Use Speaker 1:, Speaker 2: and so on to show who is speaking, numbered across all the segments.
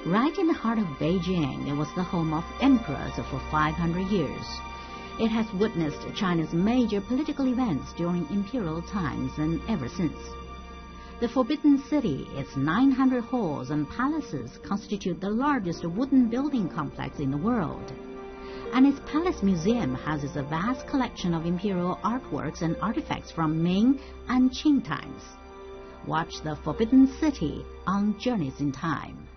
Speaker 1: Right in the heart of Beijing, it was the home of emperors for 500 years. It has witnessed China's major political events during imperial times and ever since. The Forbidden City, its 900 halls and palaces, constitute the largest wooden building complex in the world. And its palace museum houses a vast collection of imperial artworks and artifacts from Ming and Qing times. Watch the Forbidden City on Journeys in Time.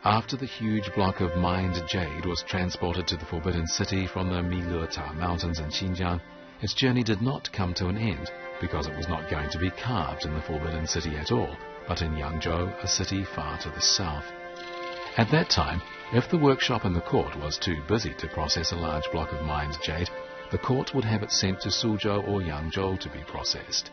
Speaker 2: After the huge block of mined jade was transported to the Forbidden City from the Mileta Mountains in Xinjiang, its journey did not come to an end, because it was not going to be carved in the Forbidden City at all, but in Yangzhou, a city far to the south. At that time, if the workshop in the court was too busy to process a large block of mined jade, the court would have it sent to Suzhou or Yangzhou to be processed.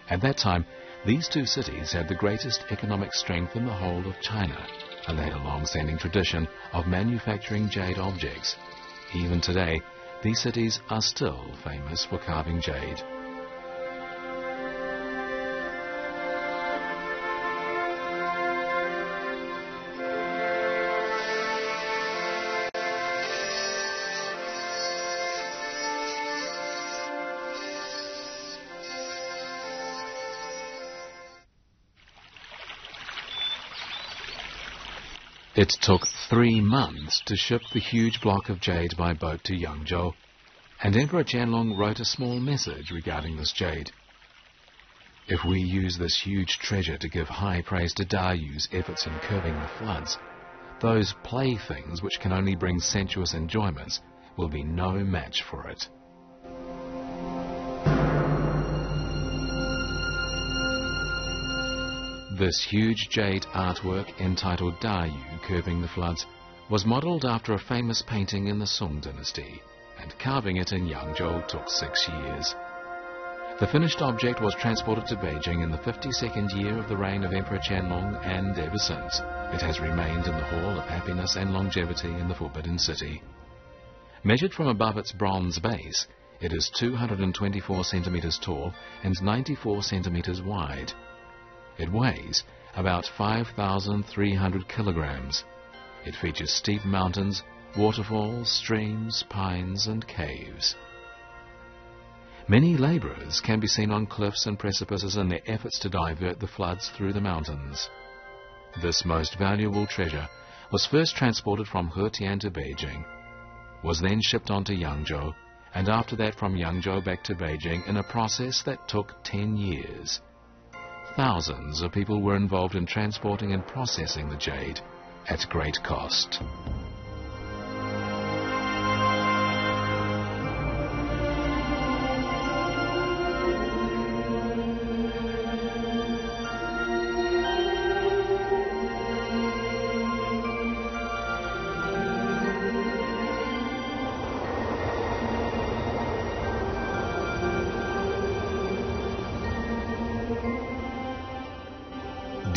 Speaker 2: At that time, these two cities had the greatest economic strength in the whole of China, and they had a long-standing tradition of manufacturing jade objects. Even today, these cities are still famous for carving jade. It took 3 months to ship the huge block of jade by boat to Yangzhou, and Emperor Qianlong wrote a small message regarding this jade. If we use this huge treasure to give high praise to Da Yu's efforts in curbing the floods, those playthings which can only bring sensuous enjoyments will be no match for it. This huge jade artwork, entitled Da Yu Curbing the Floods, was modelled after a famous painting in the Song dynasty, and carving it in Yangzhou took 6 years. The finished object was transported to Beijing in the 52nd year of the reign of Emperor Qianlong, and ever since it has remained in the Hall of Happiness and Longevity in the Forbidden City. Measured from above its bronze base, it is 224 centimetres tall and 94 centimetres wide. It weighs about 5,300 kilograms. It features steep mountains, waterfalls, streams, pines and caves. Many labourers can be seen on cliffs and precipices in their efforts to divert the floods through the mountains. This most valuable treasure was first transported from Hetian to Beijing, was then shipped on to Yangzhou, and after that from Yangzhou back to Beijing in a process that took 10 years. Thousands of people were involved in transporting and processing the jade at great cost.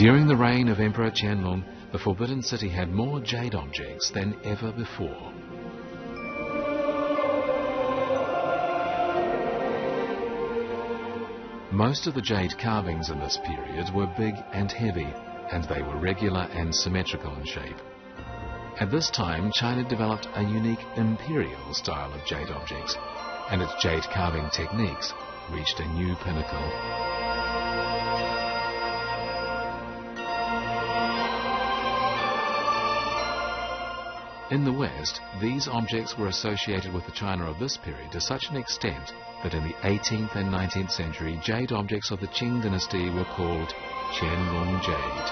Speaker 2: During the reign of Emperor Qianlong, the Forbidden City had more jade objects than ever before. Most of the jade carvings in this period were big and heavy, and they were regular and symmetrical in shape. At this time, China developed a unique imperial style of jade objects, and its jade carving techniques reached a new pinnacle. In the West, these objects were associated with the China of this period to such an extent that in the 18th and 19th century, jade objects of the Qing dynasty were called Qianlong jade.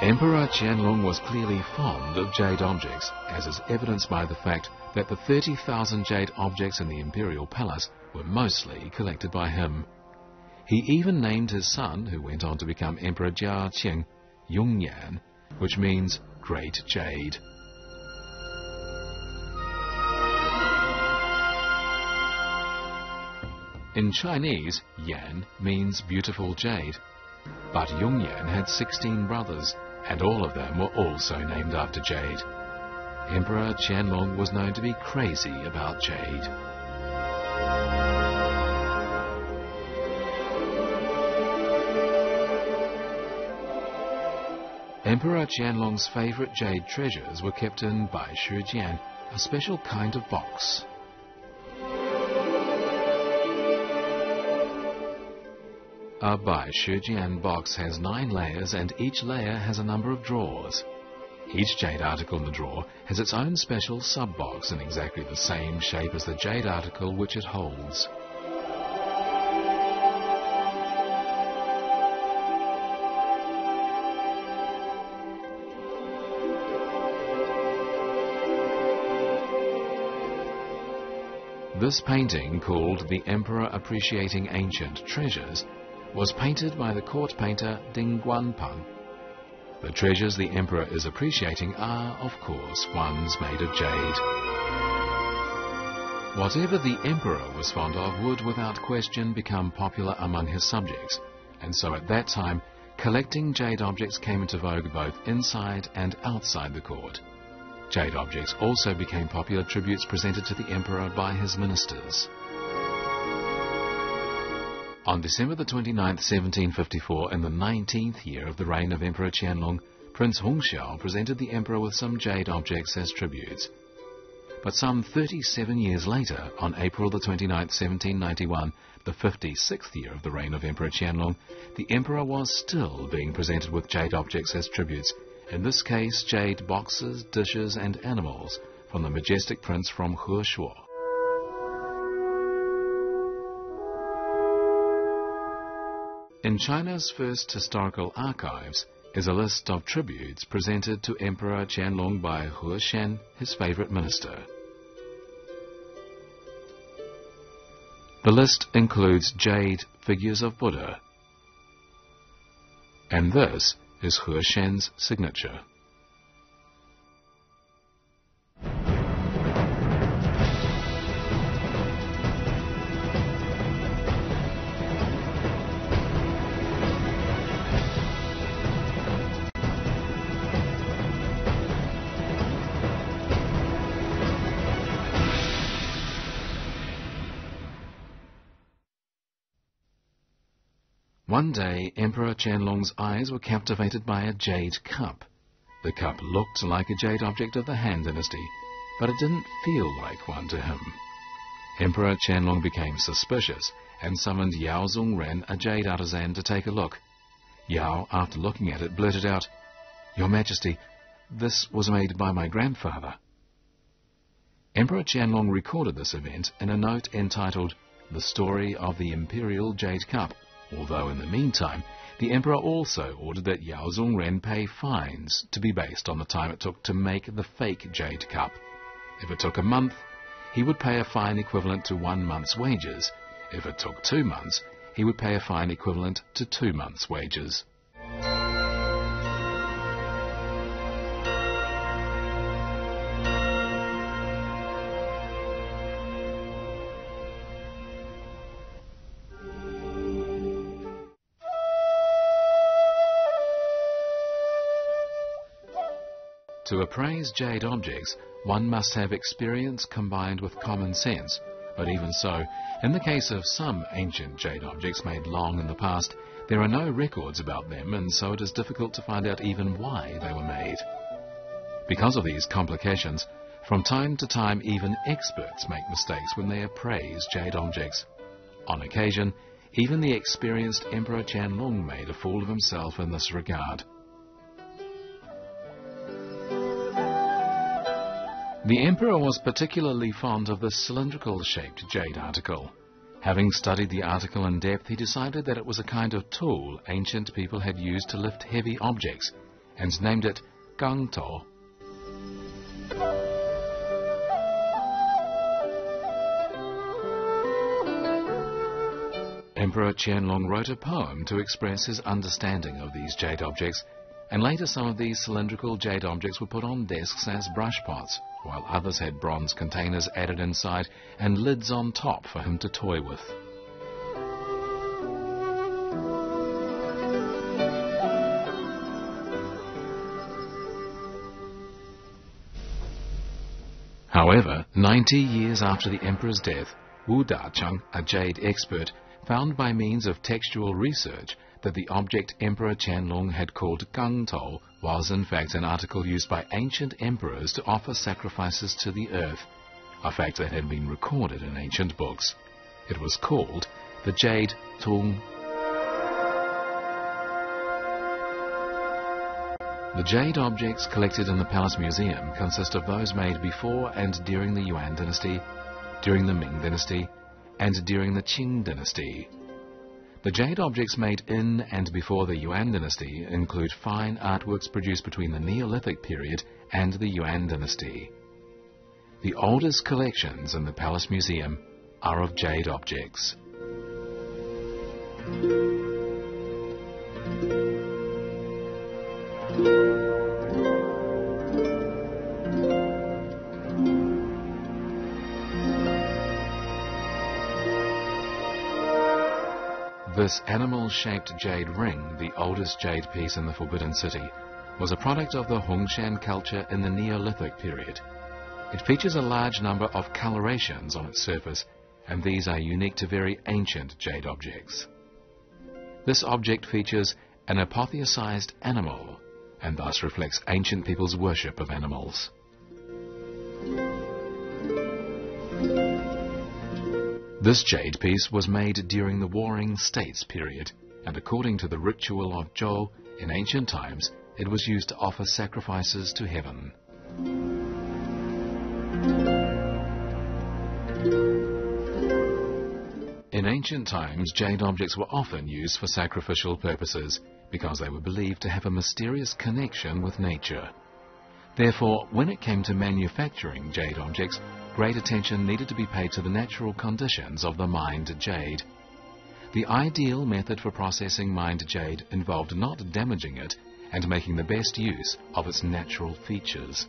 Speaker 2: Emperor Qianlong was clearly fond of jade objects, as is evidenced by the fact that the 30,000 jade objects in the imperial palace were mostly collected by him. He even named his son, who went on to become Emperor Jia Qing, Yongyan, which means Great Jade. In Chinese, Yan means beautiful jade, but Yongyan had 16 brothers, and all of them were also named after jade. Emperor Qianlong was known to be crazy about jade. Emperor Qianlong's favorite jade treasures were kept in Bai Shi Jian, a special kind of box. A Bai Shi Jian box has 9 layers, and each layer has a number of drawers. Each jade article in the drawer has its own special sub-box in exactly the same shape as the jade article which it holds. This painting, called The Emperor Appreciating Ancient Treasures, was painted by the court painter Ding Guanpeng. The treasures the emperor is appreciating are, of course, ones made of jade. Whatever the emperor was fond of would, without question, become popular among his subjects, and so at that time, collecting jade objects came into vogue both inside and outside the court. Jade objects also became popular tributes presented to the emperor by his ministers. On December the 29th, 1754, in the 19th year of the reign of Emperor Qianlong, Prince Hongxiao presented the emperor with some jade objects as tributes. But some 37 years later, on April the 29th, 1791, the 56th year of the reign of Emperor Qianlong, the emperor was still being presented with jade objects as tributes, in this case jade boxes, dishes and animals from the majestic prince from Heshuo. In China's first historical archives is a list of tributes presented to Emperor Qianlong by He Shen, his favorite minister. The list includes jade figures of Buddha, and this is He Shen's signature. One day, Emperor Qianlong's eyes were captivated by a jade cup. The cup looked like a jade object of the Han dynasty, but it didn't feel like one to him. Emperor Qianlong became suspicious and summoned Yao Zongren, a jade artisan, to take a look. Yao, after looking at it, blurted out, "Your Majesty, this was made by my grandfather." Emperor Qianlong recorded this event in a note entitled The Story of the Imperial Jade Cup, although in the meantime, the emperor also ordered that Yao Zongren pay fines to be based on the time it took to make the fake jade cup. If it took a month, he would pay a fine equivalent to 1 month's wages. If it took 2 months, he would pay a fine equivalent to 2 months' wages. To appraise jade objects, one must have experience combined with common sense. But even so, in the case of some ancient jade objects made long in the past, there are no records about them, and so it is difficult to find out even why they were made. Because of these complications, from time to time even experts make mistakes when they appraise jade objects. On occasion, even the experienced Emperor Qianlong made a fool of himself in this regard. The emperor was particularly fond of the cylindrical-shaped jade article. Having studied the article in depth, he decided that it was a kind of tool ancient people had used to lift heavy objects, and named it gangtou. Emperor Qianlong wrote a poem to express his understanding of these jade objects, and later some of these cylindrical jade objects were put on desks as brush pots, while others had bronze containers added inside and lids on top for him to toy with. However, 90 years after the emperor's death, Wu Dacheng, a jade expert, found by means of textual research that the object Emperor Qianlong had called gangtou was in fact an article used by ancient emperors to offer sacrifices to the earth, a fact that had been recorded in ancient books. It was called the jade tung. The jade objects collected in the Palace Museum consist of those made before and during the Yuan dynasty, during the Ming dynasty, and during the Qing dynasty. The jade objects made in and before the Yuan dynasty include fine artworks produced between the Neolithic period and the Yuan dynasty. The oldest collections in the Palace Museum are of jade objects. This animal-shaped jade ring, the oldest jade piece in the Forbidden City, was a product of the Hongshan culture in the Neolithic period. It features a large number of colorations on its surface, and these are unique to very ancient jade objects. This object features an apotheosized animal, and thus reflects ancient people's worship of animals. This jade piece was made during the Warring States period, and according to the ritual of Zhou, in ancient times, it was used to offer sacrifices to heaven. In ancient times, jade objects were often used for sacrificial purposes, because they were believed to have a mysterious connection with nature. Therefore, when it came to manufacturing jade objects, great attention needed to be paid to the natural conditions of the mined jade. The ideal method for processing mined jade involved not damaging it and making the best use of its natural features.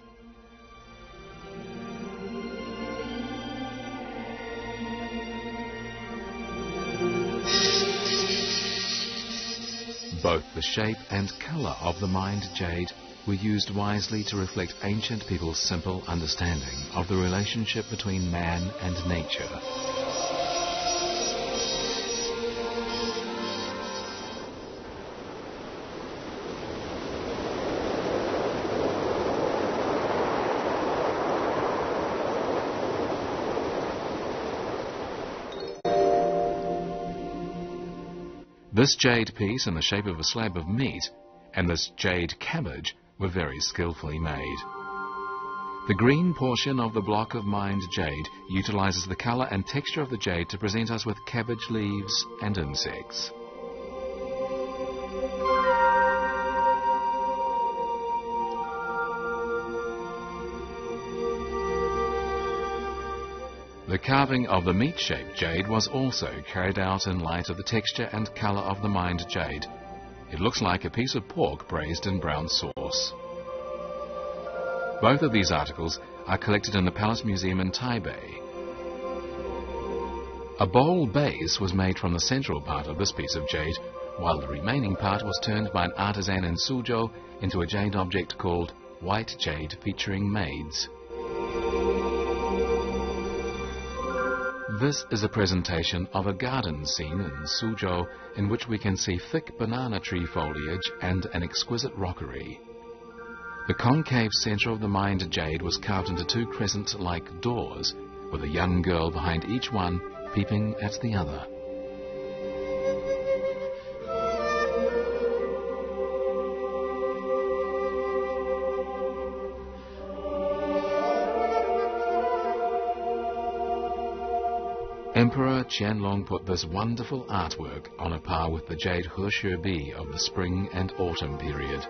Speaker 2: Both the shape and colour of the mined jade were used wisely to reflect ancient people's simple understanding of the relationship between man and nature. This jade piece in the shape of a slab of meat and this jade cabbage were very skillfully made. The green portion of the block of mined jade utilizes the color and texture of the jade to present us with cabbage leaves and insects. The carving of the meat-shaped jade was also carried out in light of the texture and color of the mined jade. It looks like a piece of pork braised in brown sauce. Both of these articles are collected in the Palace Museum in Taipei. A bowl base was made from the central part of this piece of jade, while the remaining part was turned by an artisan in Suzhou into a jade object called white jade featuring maids. This is a presentation of a garden scene in Suzhou in which we can see thick banana tree foliage and an exquisite rockery. The concave centre of the mined jade was carved into two crescent-like doors, with a young girl behind each one, peeping at the other. Emperor Qianlong put this wonderful artwork on a par with the jade Heshebi of the spring and autumn period.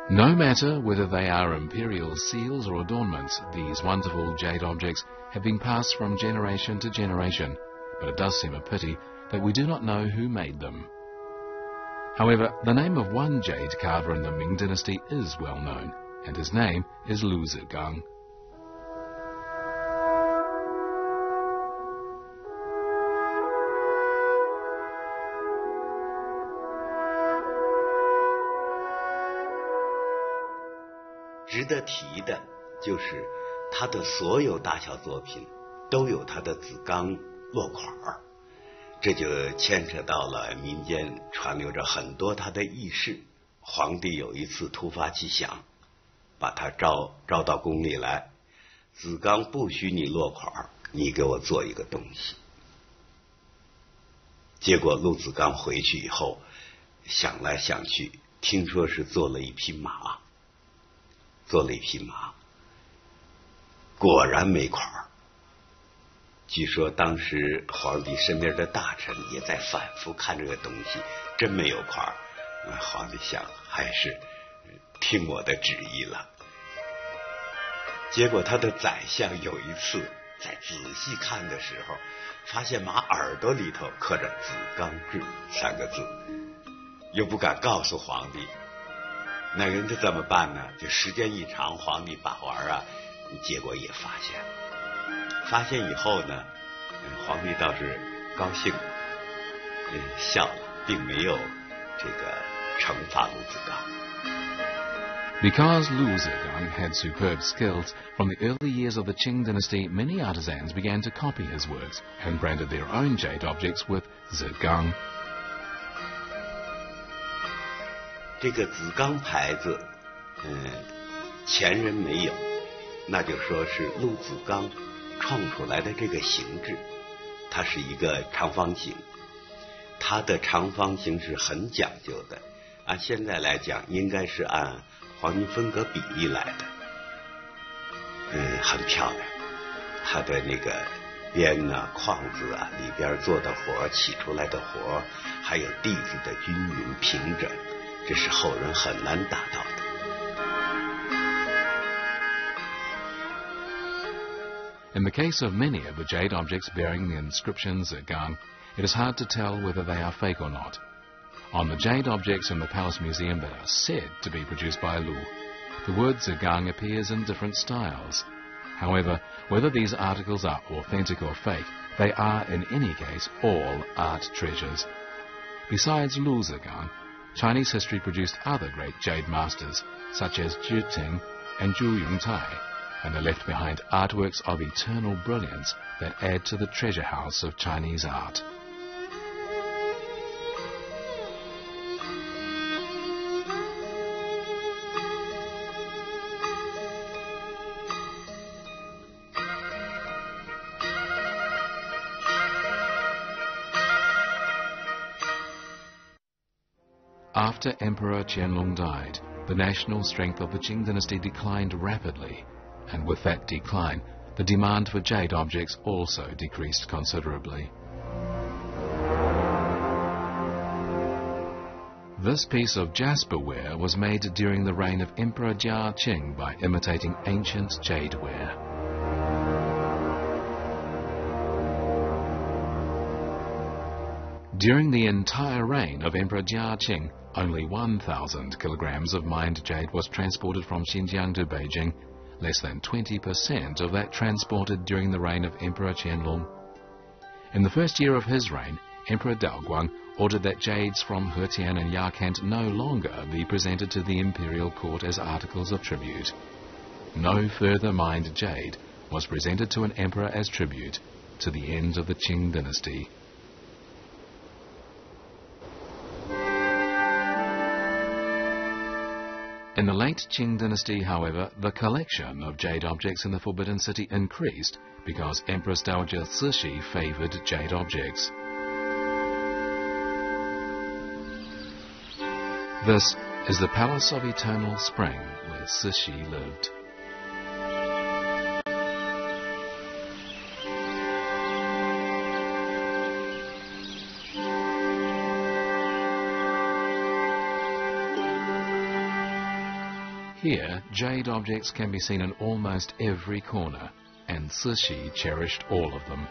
Speaker 2: No matter whether they are imperial seals or adornments, these wonderful jade objects have been passed from generation to generation, but it does seem a pity that we do not know who made them. However, the name of one jade carver in the Ming dynasty is well known, and his name is Lu Zigang.
Speaker 3: 值得提的就是他的所有大小作品都有他的子纲落款儿，这就牵扯到了民间传流着很多他的轶事。皇帝有一次突发奇想，把他招到宫里来，子纲不许你落款儿，你给我做一个东西。结果陆子纲回去以后想来想去，听说是做了一匹马，果然没款儿。据说当时皇帝身边的大臣也在反复看这个东西，真没有款儿。皇帝想还是听我的旨意了。结果他的宰相有一次在仔细看的时候，发现马耳朵里头刻着子纲制3个字，又不敢告诉皇帝。那人家怎么办呢？就时间一长，皇帝把玩啊，结果也发现了。发现以后呢，皇帝倒是高兴，笑了，并没有这个惩罚陆子纲。
Speaker 2: Because Lu Zigang had superb skills, from the early years of the Qing dynasty, many artisans began to copy his works and branded their own jade objects with Zigang.
Speaker 3: 这个子纲牌子，前人没有，那就说是陆子纲创出来的这个形制。它是一个长方形，它的长方形是很讲究的，按现在来讲应该是按黄金分割比例来的，很漂亮。它的那个边啊、框子啊，里边做的活、起出来的活，还有地子的均匀平整，这是后人很难达到的。
Speaker 2: In the case of many of the jade objects bearing the inscription Zigang, it is hard to tell whether they are fake or not. On the jade objects in the Palace Museum that are said to be produced by Lu, the word Zigang appears in different styles. However, whether these articles are authentic or fake, they are in any case all art treasures. Besides Lu Zigang, Chinese history produced other great jade masters, such as Zhi Ting and Zhu Yongcai, and they left behind artworks of eternal brilliance that add to the treasure house of Chinese art. After Emperor Qianlong died, the national strength of the Qing dynasty declined rapidly, and with that decline, the demand for jade objects also decreased considerably. This piece of jasperware was made during the reign of Emperor Jia Qing by imitating ancient jadeware. During the entire reign of Emperor Jia Qing, only 1,000 kilograms of mined jade was transported from Xinjiang to Beijing, less than 20% of that transported during the reign of Emperor Qianlong. In the first year of his reign, Emperor Daoguang ordered that jades from Hetian and Yarkand no longer be presented to the imperial court as articles of tribute. No further mined jade was presented to an emperor as tribute to the end of the Qing dynasty. In the late Qing dynasty, however, the collection of jade objects in the Forbidden City increased because Empress Dowager Cixi favoured jade objects. This is the Palace of Eternal Spring, where Cixi lived. Here, jade objects can be seen in almost every corner, and Cixi cherished all of them.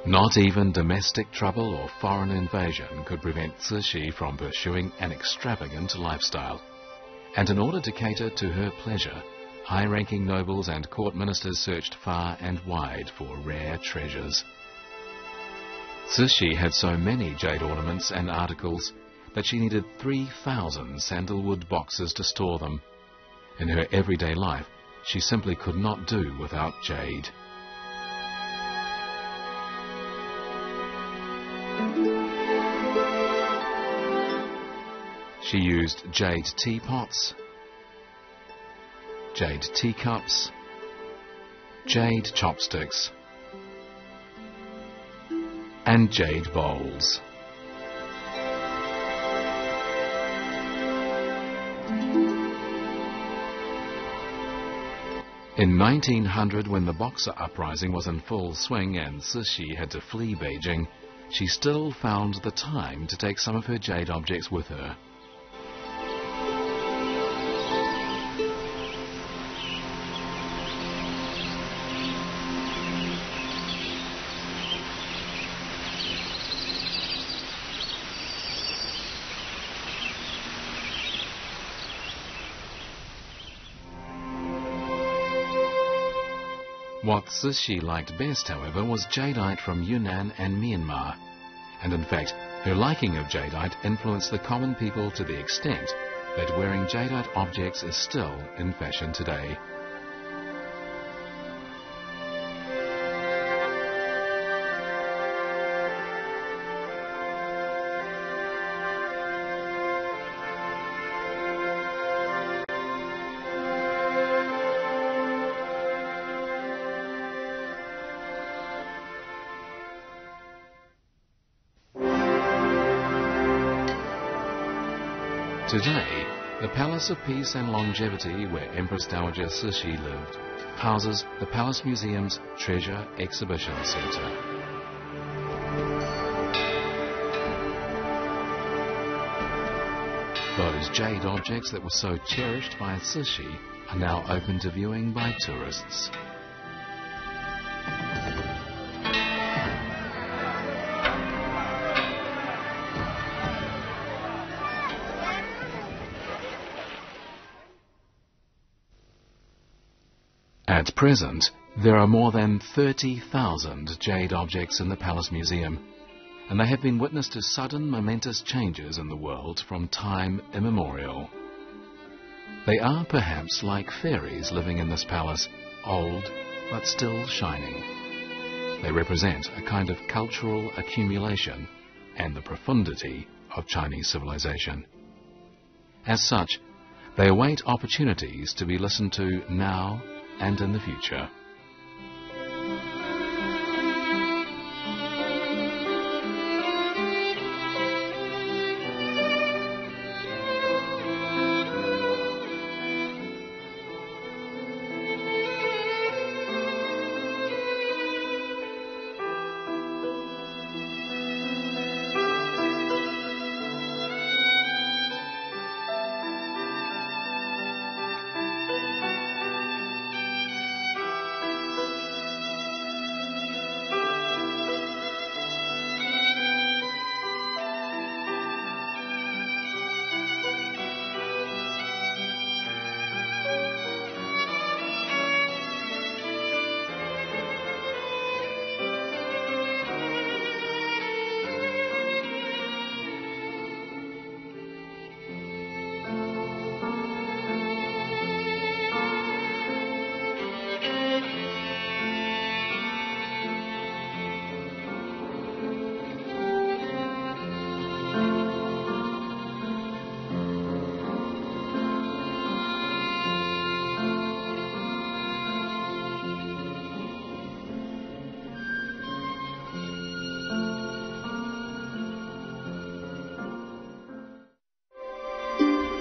Speaker 2: Not even domestic trouble or foreign invasion could prevent Cixi from pursuing an extravagant lifestyle. And in order to cater to her pleasure, high-ranking nobles and court ministers searched far and wide for rare treasures. Cixi had so many jade ornaments and articles that she needed 3,000 sandalwood boxes to store them. In her everyday life, she simply could not do without jade. She used jade teapots, jade teacups, jade chopsticks, and jade bowls. In 1900, when the Boxer Uprising was in full swing and Cixi had to flee Beijing, she still found the time to take some of her jade objects with her. What Cixi liked best, however, was jadeite from Yunnan and Myanmar. And in fact, her liking of jadeite influenced the common people to the extent that wearing jadeite objects is still in fashion today. Today, the Palace of Peace and Longevity, where Empress Dowager Cixi lived, houses the Palace Museum's Treasure Exhibition Centre. Those jade objects that were so cherished by Cixi are now open to viewing by tourists. At present, there are more than 30,000 jade objects in the Palace Museum, and they have been witness to sudden, momentous changes in the world from time immemorial. They are perhaps like fairies living in this palace, old but still shining. They represent a kind of cultural accumulation and the profundity of Chinese civilization. As such, they await opportunities to be listened to now and in the future.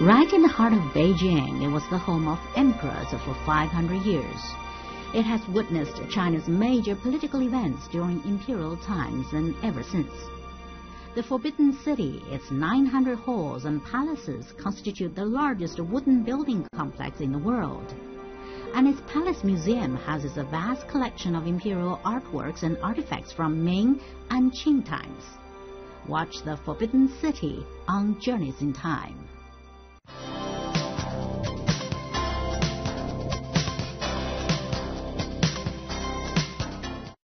Speaker 1: Right in the heart of Beijing, it was the home of emperors for 500 years. It has witnessed China's major political events during imperial times and ever since. The Forbidden City, its 900 halls and palaces, constitute the largest wooden building complex in the world. And its palace museum houses a vast collection of imperial artworks and artifacts from Ming and Qing times. Watch the Forbidden City on Journeys in Time.